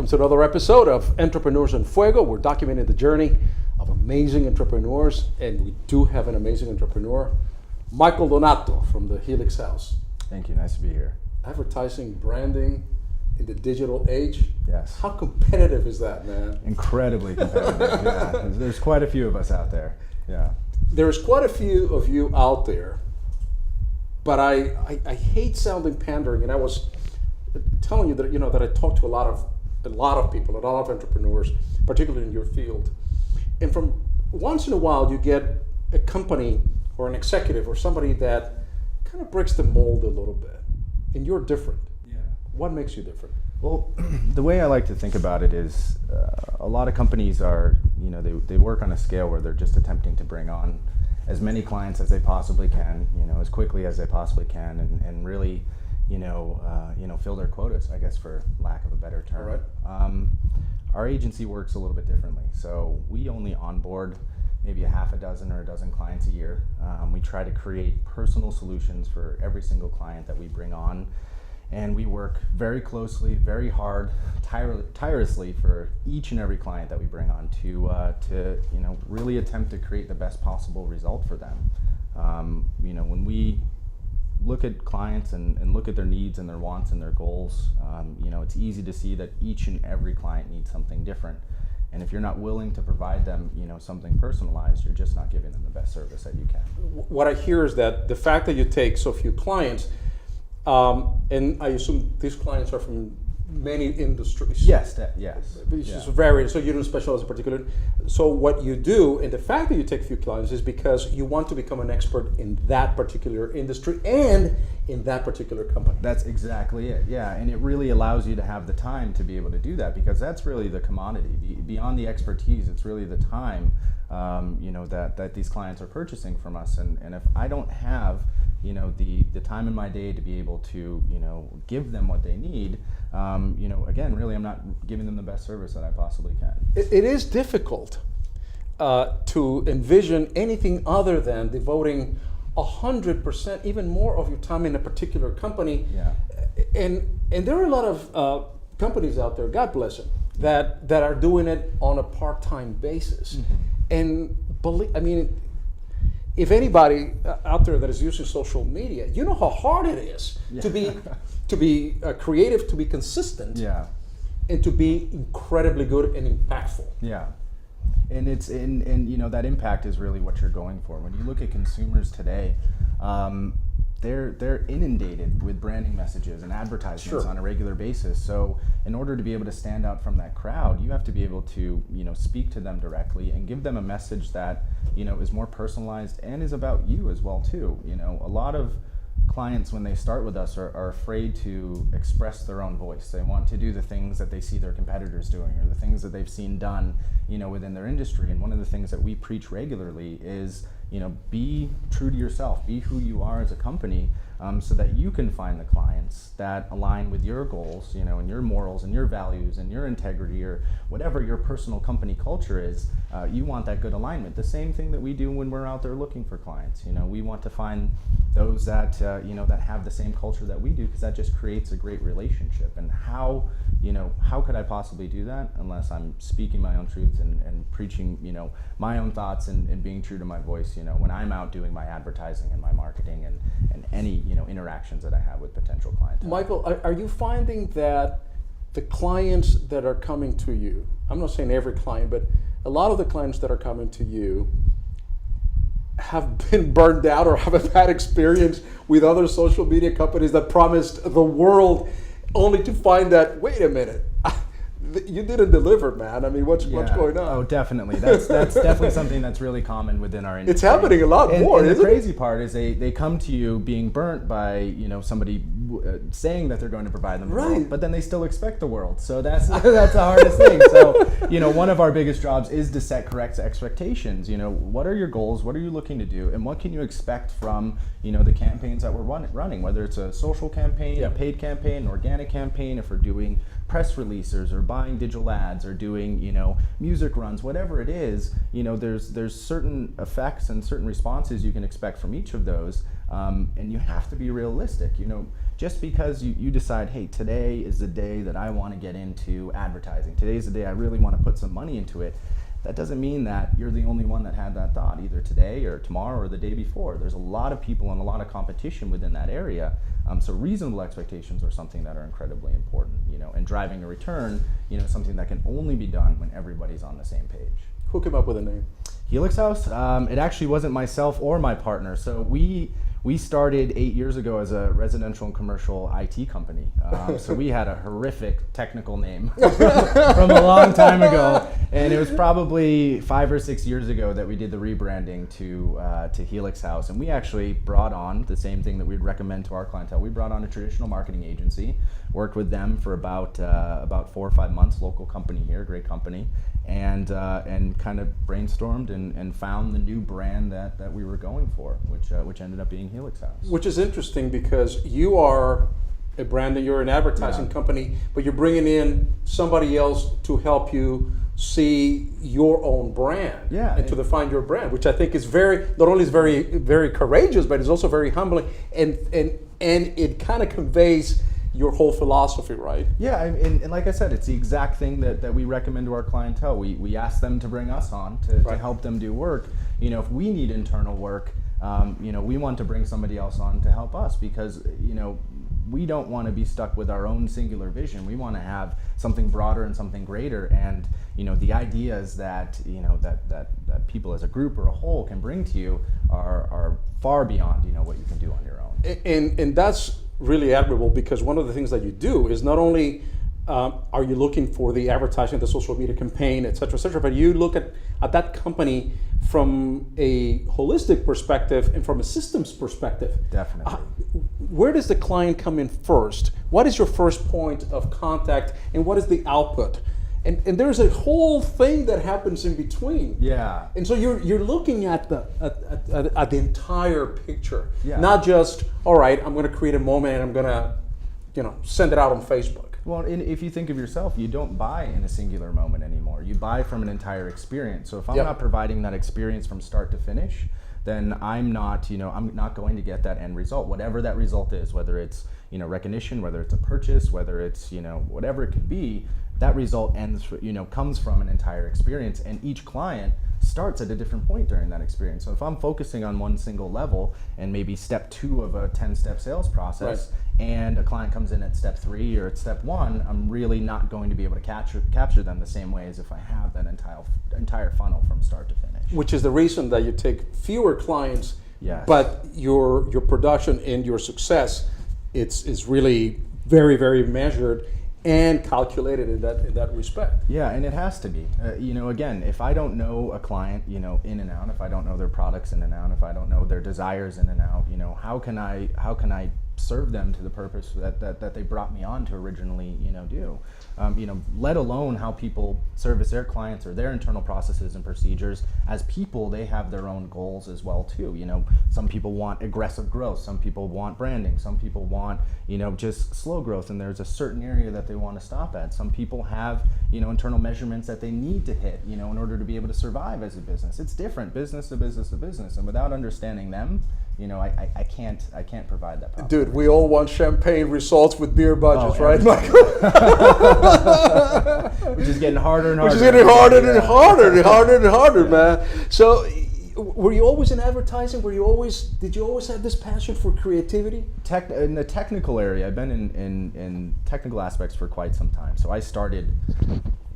to another episode of Entrepreneurs in Fuego. We're documenting the journey of amazing entrepreneurs, and we do have an amazing entrepreneur, Michael Donato from the Helix house. Thank you, nice to be here. Advertising, branding in the digital age. Yes. How competitive is that, man? Incredibly competitive, yeah. There's quite a few of us out there, yeah. There's quite a few of you out there, but I hate sounding pandering, and I was telling you that that I talk to a lot of people, a lot of entrepreneurs, particularly in your field, and from once in a while you get a company or an executive or somebody that kind of breaks the mold a little bit, and you're different. Yeah. What makes you different? Well, the way I like to think about it is a lot of companies are, they work on a scale where they're just attempting to bring on as many clients as they possibly can, as quickly as they possibly can, and really, fill their quotas, I guess, for lack of a better term. All right. Our agency works a little bit differently. So we only onboard maybe a half a dozen or a dozen clients a year. We try to create personal solutions for every single client that we bring on. And we work very closely, very hard, tirelessly for each and every client that we bring on to really attempt to create the best possible result for them. When we look at clients and look at their needs and their wants and their goals, it's easy to see that each and every client needs something different. And if you're not willing to provide them, something personalized, you're just not giving them the best service that you can. What I hear is that the fact that you take so few clients, and I assume these clients are from many industries. Yes, yes. It's just varied, so you don't specialize in particular. So what you do, and the fact that you take few clients is because you want to become an expert in that particular industry and in that particular company. That's exactly it, yeah. And it really allows you to have the time to be able to do that, because that's really the commodity. Beyond the expertise, it's really the time that these clients are purchasing from us. And if I don't have the time in my day to be able to give them what they need, again, really, I'm not giving them the best service that I possibly can. It is difficult to envision anything other than devoting 100%, even more of your time in a particular company. Yeah. And there are a lot of companies out there, God bless them, that are doing it on a part-time basis. Mm-hmm. And if anybody out there that is using social media, you know how hard it is to be creative, to be consistent, and to be incredibly good and impactful. Yeah, and that impact is really what you're going for. When you look at consumers today, they're inundated with branding messages and advertisements on a regular basis. So in order to be able to stand out from that crowd, you have to be able to speak to them directly and give them a message that is more personalized and is about you as well too. A lot of clients, when they start with us, are afraid to express their own voice. They want to do the things that they see their competitors doing, or the things that they've seen done within their industry. And one of the things that we preach regularly is be true to yourself, be who you are as a company, so that you can find the clients that align with your goals, and your morals and your values and your integrity, or whatever your personal company culture is. You want that good alignment. The same thing that we do when we're out there looking for clients. We want to find those that that have the same culture that we do, because that just creates a great relationship. And how could I possibly do that unless I'm speaking my own truth and preaching my own thoughts and being true to my voice when I'm out doing my advertising and my marketing and any interactions that I have with potential clients. Michael, are you finding that the clients that are coming to you, I'm not saying every client, but a lot of the clients that are coming to you have been burned out or have a bad experience with other social media companies that promised the world, only to find that, wait a minute, you didn't deliver, man. What's going on? Oh, definitely. That's definitely something that's really common within our industry. It's happening a lot more. And the crazy part is they come to you being burnt by somebody saying that they're going to provide them the world, but then they still expect the world. So that's the hardest thing. So one of our biggest jobs is to set correct expectations. What are your goals? What are you looking to do? And what can you expect from the campaigns that we're running? Whether it's a social campaign, a paid campaign, an organic campaign, if we're doing press releases or buying digital ads or doing music runs, whatever it is, there's certain effects and certain responses you can expect from each of those. And you have to be realistic. Just because you decide, hey, today is the day that I want to get into advertising, today's the day I really want to put some money into it, that doesn't mean that you're the only one that had that thought, either today or tomorrow or the day before. There's a lot of people and a lot of competition within that area. So reasonable expectations are something that are incredibly important, and driving a return, something that can only be done when everybody's on the same page. Who came up with the name? Helix House? It actually wasn't myself or my partner. So we started 8 years ago as a residential and commercial IT company. So we had a horrific technical name from a long time ago. And it was probably 5 or 6 years ago that we did the rebranding to Helix House. And we actually brought on the same thing that we'd recommend to our clientele. We brought on a traditional marketing agency, worked with them for about 4 or 5 months, local company here, great company, and kind of brainstormed and found the new brand that we were going for, which ended up being Helix House. Which is interesting because you are a brand and you're an advertising company, but you're bringing in somebody else to help you see your own brand and to define your brand, which I think is not only is very, very courageous, but it's also very humbling, and it kind of conveys your whole philosophy, right? Yeah, and like I said, it's the exact thing that we recommend to our clientele. We ask them to bring us on to help them do work. If we need internal work, we want to bring somebody else on to help us, because we don't want to be stuck with our own singular vision. We want to have something broader and something greater, and the ideas that that people as a group or a whole can bring to you are far beyond what you can do on your own. And that's really admirable, because one of the things that you do is not only are you looking for the advertising, the social media campaign, et cetera, but you look at that company from a holistic perspective and from a systems perspective. Definitely. Where does the client come in first? What is your first point of contact, and what is the output? And there's a whole thing that happens in between. Yeah. And so you're looking at the entire picture, Yeah. not just, all right, I'm going to create a moment and I'm going to, send it out on Facebook. Well, if you think of yourself, you don't buy in a singular moment anymore. You buy from an entire experience. So if I'm not providing that experience from start to finish, then I'm not going to get that end result, whatever that result is, whether it's, recognition, whether it's a purchase, whether it's, whatever it could be. That result comes from an entire experience, and each client starts at a different point during that experience. So if I'm focusing on one single level and maybe step 2 of a 10-step sales process, and a client comes in at step 3 or at step 1, I'm really not going to be able to capture them the same way as if I have that entire funnel from start to finish. Which is the reason that you take fewer clients, Yes. but your production and your success is really very, very measured and calculated in that respect. Yeah, and it has to be. Again, if I don't know a client, in and out, if I don't know their products in and out, if I don't know their desires in and out, how can I serve them to the purpose that they brought me on to originally, do? Let alone how people service their clients or their internal processes and procedures. As people, they have their own goals as well too. Some people want aggressive growth, some people want branding, some people want, just slow growth, and there's a certain area that they want to stop at. Some people have, internal measurements that they need to hit, in order to be able to survive as a business. It's different, business to business to business, and without understanding them, I can't provide that proper. Dude, we all want champagne results with beer budgets, right? Which is getting harder and harder. Which is getting harder and harder and harder, man. So, were you always in advertising? Did you always have this passion for creativity? In the technical area, I've been in technical aspects for quite some time. So I started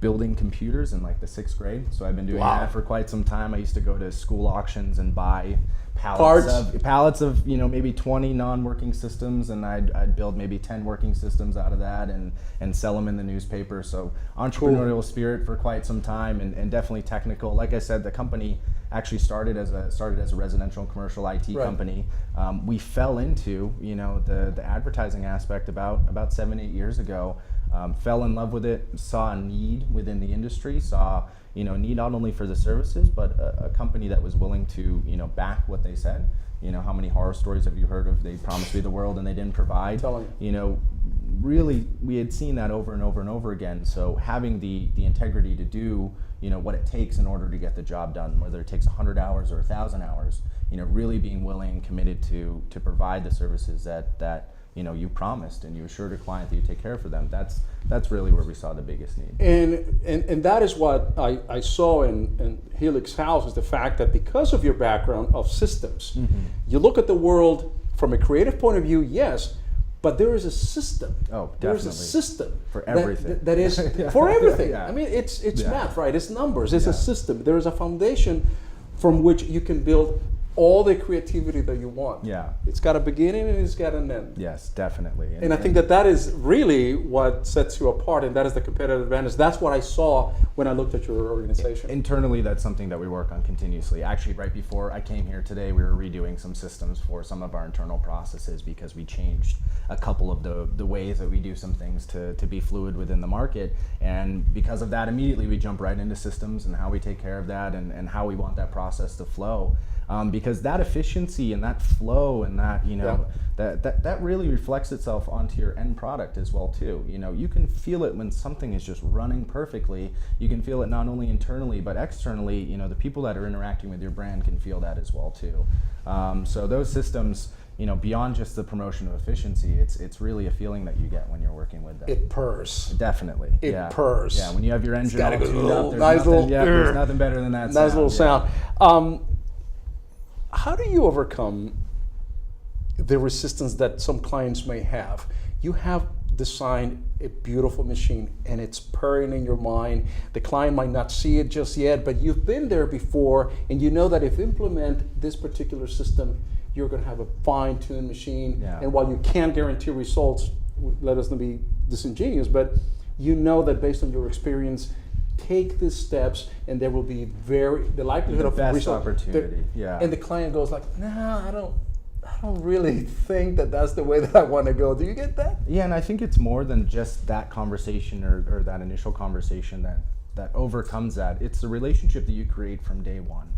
building computers in like the 6th grade. So I've been doing that for quite some time. I used to go to school auctions and buy pallets of maybe 20 non-working systems, and I'd build maybe 10 working systems out of that and sell them in the newspaper. So entrepreneurial spirit for quite some time, and definitely technical. Like I said, the company actually started as a residential and commercial IT company. We fell into the advertising aspect about 7-8 years ago. fell in love with it, saw a need within the industry, saw need not only for the services, but a company that was willing to back what they said. How many horror stories have you heard of? They promised me the world and they didn't provide. Telling you. Really, we had seen that over and over and over again. So having the integrity to do what it takes in order to get the job done, whether it takes 100 hours or 1,000 hours, really being willing, committed to provide the services that you promised and you assured a client that you take care of for them. That's really where we saw the biggest need. And that is what I saw in Helix House, is the fact that because of your background of systems, you look at the world from a creative point of view, yes, but there is a system. Oh, definitely. There is a system for everything. That is for everything. Yeah. I mean, it's Yeah. math, right? It's numbers. It's a system. There is a foundation from which you can build all the creativity that you want. Yeah. It's got a beginning and it's got an end. Yes, definitely. And I think that is really what sets you apart, and that is the competitive advantage. That's what I saw when I looked at your organization. Internally, that's something that we work on continuously. Actually, right before I came here today, we were redoing some systems for some of our internal processes because we changed a couple of the ways that we do some things to be fluid within the market. And because of that, immediately we jump right into systems and how we take care of that and how we want that process to flow. Because that efficiency and that flow and that that really reflects itself onto your end product as well too. You can feel it when something is just running perfectly. You can feel it not only internally but externally. The people that are interacting with your brand can feel that as well too. So those systems, beyond just the promotion of efficiency, it's really a feeling that you get when you're working with them. It purrs. Definitely. It purrs. Yeah, when you have your engine Got all a tuned up, nice there's nothing better than that. Nice little Yeah. sound. How do you overcome the resistance that some clients may have? You have designed a beautiful machine and it's purring in your mind. The client might not see it just yet, but you've been there before and you know that if you implement this particular system, you're going to have a fine-tuned machine. Yeah. And while you can't guarantee results, let us not be disingenuous, but you know that based on your experience, take these steps and there will be the likelihood of best result. opportunity. Yeah. And the client goes like, nah, I don't really think that's the way that I want to go. Do you get that? Yeah, and I think it's more than just that conversation or that initial conversation that overcomes that. It's the relationship that you create from day one.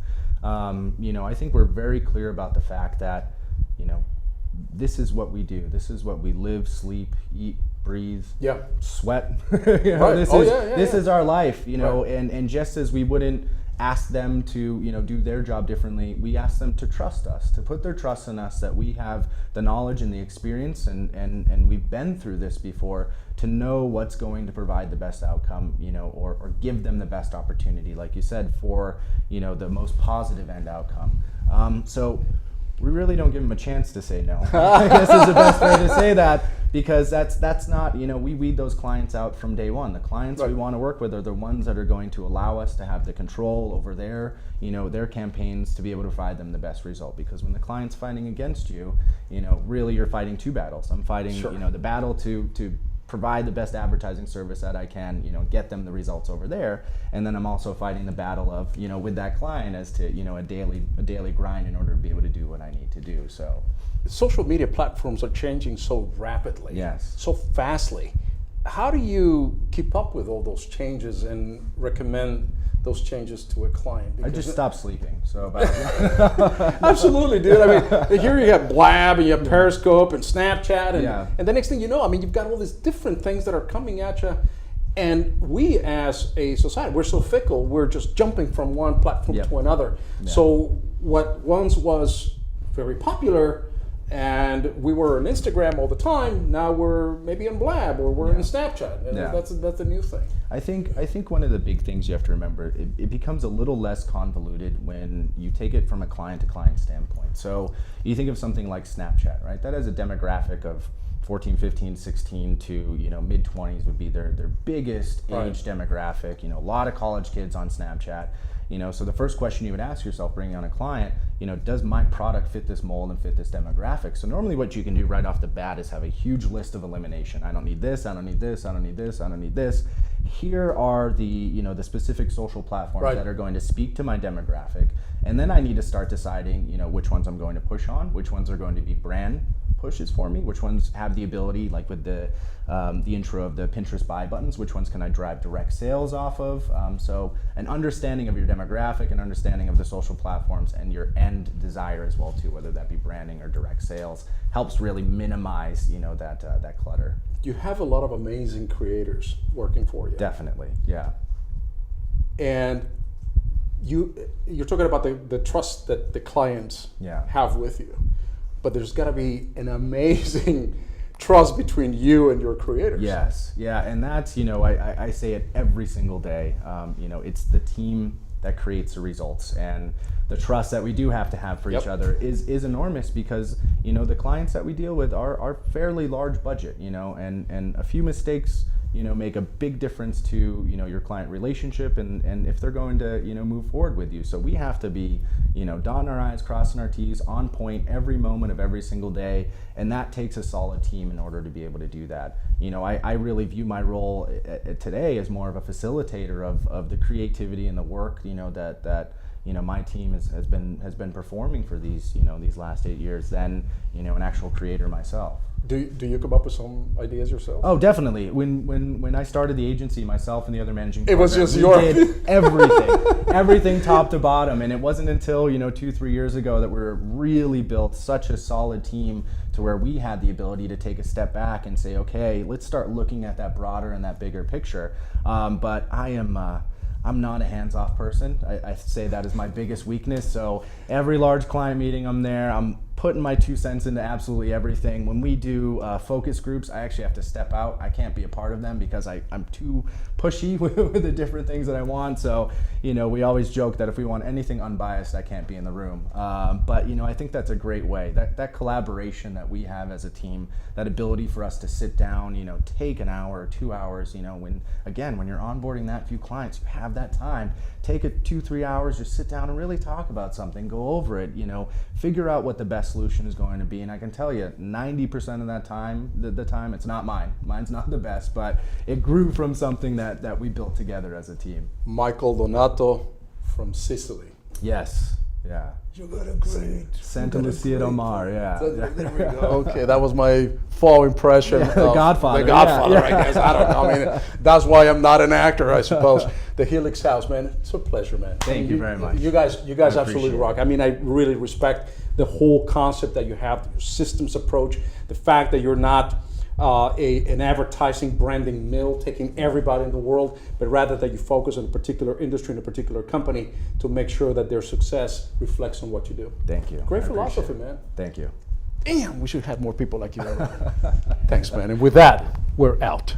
I think we're very clear about the fact that, this is what we do. This is what we live, sleep, eat, breathe, sweat. Right. This is our life, Right. and just as we wouldn't ask them to, do their job differently, we ask them to trust us, to put their trust in us that we have the knowledge and the experience and we've been through this before to know what's going to provide the best outcome, or give them the best opportunity, like you said, for, the most positive end outcome. So we really don't give them a chance to say no. I guess is the best way to say that, because that's not, we weed those clients out from day one. The clients we want to work with are the ones that are going to allow us to have the control over their campaigns to be able to provide them the best result. Because when the client's fighting against you, really you're fighting two battles. I'm fighting, the battle to provide the best advertising service that I can, get them the results over there. And then I'm also fighting the battle of, with that client as to, a daily grind in order to be able to do what I need to do. So social media platforms are changing so rapidly, Yes. so fastly. How do you keep up with all those changes and recommend those changes to a client? I just stopped sleeping. So about Absolutely, dude. I mean, here you have Blab and you have Periscope and Snapchat, and the next thing you know, you've got all these different things that are coming at you. And we, as a society, we're so fickle. We're just jumping from one platform to another. Yeah. So what once was very popular, and we were on Instagram all the time, now we're maybe on Blab or we're in Snapchat. And that's a new thing. I think one of the big things you have to remember, it becomes a little less convoluted when you take it from a client-to-client standpoint. So you think of something like Snapchat, right? That has a demographic of 14, 15, 16 to mid-20s would be their biggest age demographic. A lot of college kids on Snapchat. So the first question you would ask yourself bringing on a client, does my product fit this mold and fit this demographic? So normally what you can do right off the bat is have a huge list of elimination. I don't need this, I don't need this, I don't need this, I don't need this. Here are the the specific social platforms that are going to speak to my demographic. And then I need to start deciding, which ones I'm going to push on, which ones are going to be brand pushes for me, which ones have the ability, like with the intro of the Pinterest buy buttons, which ones can I drive direct sales off of. So an understanding of your demographic, an understanding of the social platforms, and your end desire as well too, whether that be branding or direct sales, helps really minimize, you know, that clutter. You have a lot of amazing creators working for you. Definitely, yeah. And you're talking about the trust that the clients have with you, but there's got to be an amazing trust between you and your creators. Yes, yeah, and that's, you know, I say it every single day. You know, it's the team that creates the results, and the trust that we do have to have for each other is enormous, because, you know, the clients that we deal with are fairly large budget, you know, and a few mistakes, you know, make a big difference to, you know, your client relationship and if they're going to, you know, move forward with you. So we have to be, you know, dotting our I's, crossing our T's, on point every moment of every single day, and that takes a solid team in order to be able to do that. You know, I really view my role today as more of a facilitator of the creativity and the work, you know, that you know, my team has been performing for these, you know, these last 8 years than, you know, an actual creator myself. Do you come up with some ideas yourself? Oh, definitely. When I started the agency, myself and the other managing partner, it was just we did everything top to bottom, and it wasn't until, you know, 2-3 years ago that we really built such a solid team to where we had the ability to take a step back and say, okay, let's start looking at that broader and that bigger picture. But I'm not a hands-off person. I say that is my biggest weakness. So every large client meeting, I'm there. I'm putting my 2 cents into absolutely everything. When we do focus groups, I actually have to step out. I can't be a part of them because I'm too pushy with the different things that I want. So, you know, we always joke that if we want anything unbiased, I can't be in the room. But, you know, I think that's a great way. That collaboration that we have as a team, that ability for us to sit down, you know, take an hour or 2 hours, you know, when you're onboarding that few clients, you have that time. Take it 2-3 hours, just sit down and really talk about something, go over it, you know, figure out what the best solution is going to be. And I can tell you 90% of that time, the time, it's not mine. Mine's not the best, but it grew from something that we built together as a team. Michael Donato from Sicily. Yes, yeah. You got a great Santa Lucia del Mar, yeah. There we go. Okay, that was my full impression of The Godfather. The Godfather, I guess. I don't know. I mean, that's why I'm not an actor, I suppose. The Helix House, man. It's a pleasure, man. Thank you very much. You guys absolutely rock. I mean, I really respect the whole concept that you have, your systems approach, the fact that you're not an advertising branding mill taking everybody in the world, but rather that you focus on a particular industry and a particular company to make sure that their success reflects on what you do. Thank you. Great philosophy, man. Thank you. Damn, we should have more people like you around. Thanks, man. And with that, we're out.